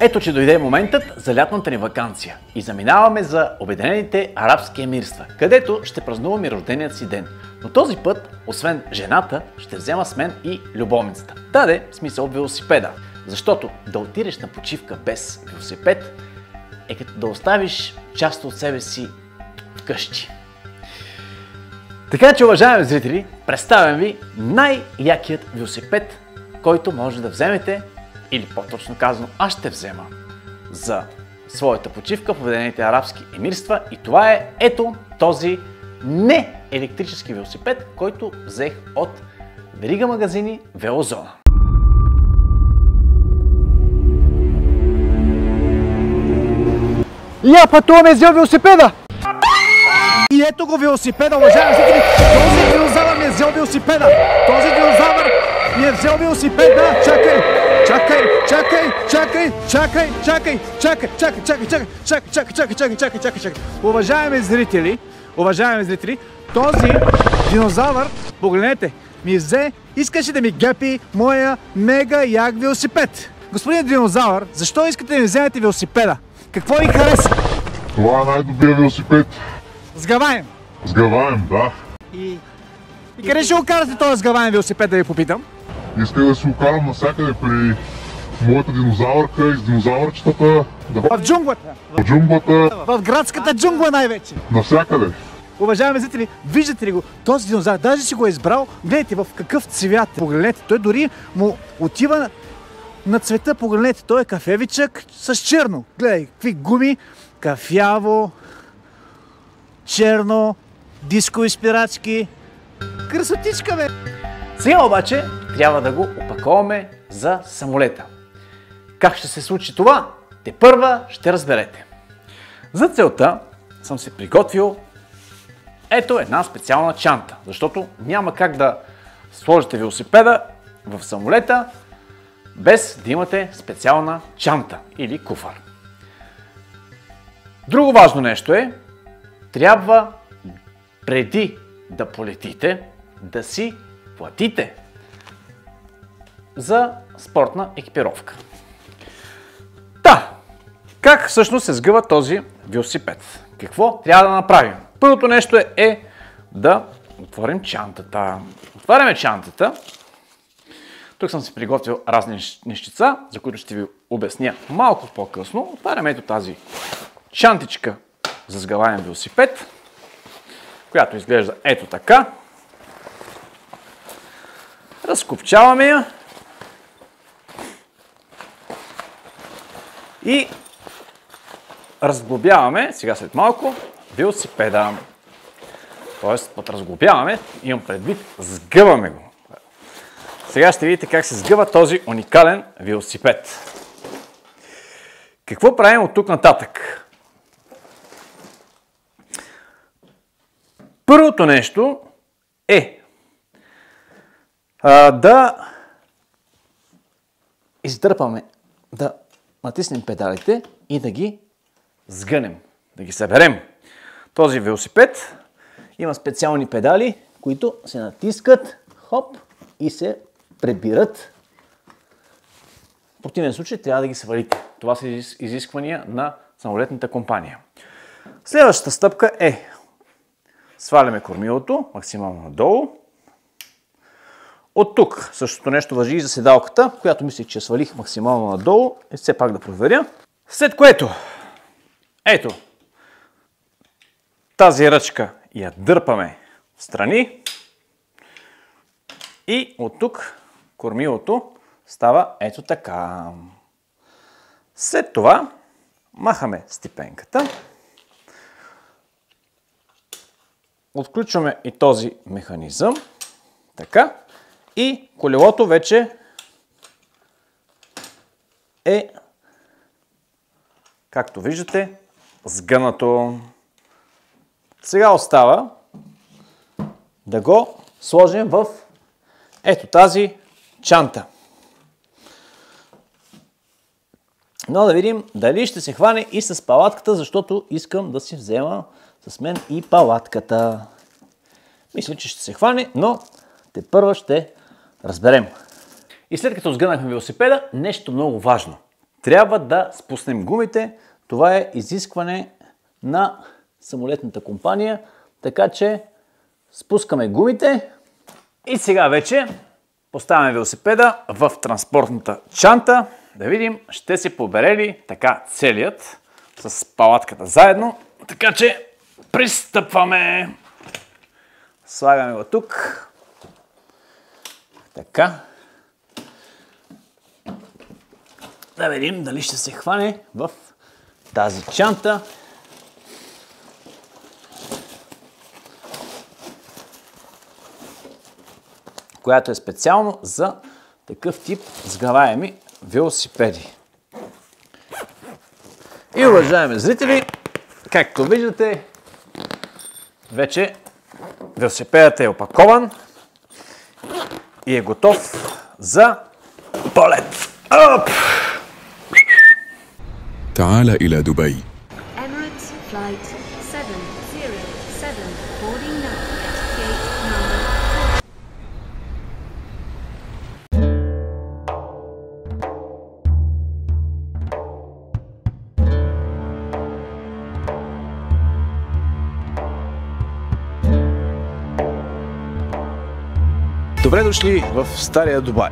Ето, че дойде моментът за лятната ни ваканция и заминаваме за Обединените арабски емирства, където ще празнуваме рожденият си ден. Но този път, освен жената, ще взема с мен и любовницата. Даде смисъл велосипеда, защото да отидеш на почивка без велосипед е като да оставиш част от себе си вкъщи. Така че, уважаеми зрители, представям ви най-якият велосипед, който може да вземете, или по-точно казано, аз ще взема за своята почивка в Обединените арабски емирства, и това е ето този не електрически велосипед, който взех от верига магазини Велозона. Я пътуваме взел велосипеда! И ето го велосипеда, уважаеми зрители! Този динозавър ми е взел велосипеда! Този динозавър ми е взел велосипеда! Чакай! Уважаеми зрители, този динозавър, погледнете, ми взе, искаше да ми гепи моя мега як велосипед. Господин динозавър, защо искате да ми вземете велосипеда? Какво ви хареса? Това е най-добрият велосипед. Сгъваем. Сгъваем, да. И къде ще го карате този сгъваем велосипед, да ви попитам? Исках да си го карам навсякъде при моята динозавърка и с динозавърчетата. В джунглата. В джунглата. В градската джунгла най-вече. Навсякъде. Уважаеми зрители, виждате ли го? Този динозавър, даже си го е избрал. Гледайте в какъв цвят. Погледнете, той дори му отива на цвета. Погледнете, той е кафевичък с черно. Гледай, какви гуми. Кафяво, черно, дискови спирачки. Красотичка, бе! Сега обаче трябва да го опаковаме за самолета. Как ще се случи това? Тепърва ще разберете. За целта съм се приготвил ето една специална чанта, защото няма как да сложите велосипеда в самолета без да имате специална чанта или куфар. Друго важно нещо е, трябва преди да полетите да си платите за спортна екипировка. Как всъщност се сгъва този велосипед? Какво трябва да направим? Първото нещо е да отворим чантата. Отваряме чантата. Тук съм си приготвил разни нещица, за които ще ви обясня малко по-късно. Отваряме ето тази чантичка за сгъваем велосипед, която изглежда ето така. Разкопчаваме я и разглобяваме, сега след малко, велосипеда. Тоест, под разглобяваме, имам предвид, сгъваме го. Сега ще видите как се сгъва този уникален велосипед. Какво правим от тук нататък? Първото нещо е да издърпаме, да натиснем педалите и да ги сгънем, да ги съберем. Този велосипед има специални педали, които се натискат, хоп, и се прибират. В противен случай трябва да ги свалите. Това са изисквания на самолетната компания. Следващата стъпка е сваляме кормилото максимално надолу. От тук същото нещо важи и за седалката, която мислех, че свалих максимално надолу. И все пак да проверя. След което, ето, тази ръчка я дърпаме в страни и от тук кормилото става ето така. След това махаме степенката. Отключваме и този механизъм. Така. И колелото вече е, както виждате, сгънато. Сега остава да го сложим в ето тази чанта. Но да видим дали ще се хване и с палатката, защото искам да си взема с мен и палатката. Мисля, че ще се хване, но тепърва ще разберем. И след като сгънахме велосипеда, нещо много важно. трябва да спуснем гумите. Това е изискване на самолетната компания, така че спускаме гумите и сега вече поставяме велосипеда в транспортната чанта. Да видим, ще се побере ли така целият с палатката заедно. Така че пристъпваме. Слагаме го тук. Така. Да видим дали ще се хване в тази чанта. Която е специално за такъв тип сгъваеми велосипеди. И, уважаеми зрители, както виждате, вече велосипедът е опакован и е готов за полет. Оп! تعال إلى دبي. Emirates Flight 707 boarding now at gate number 4. Добре дошли в Стария Дубай.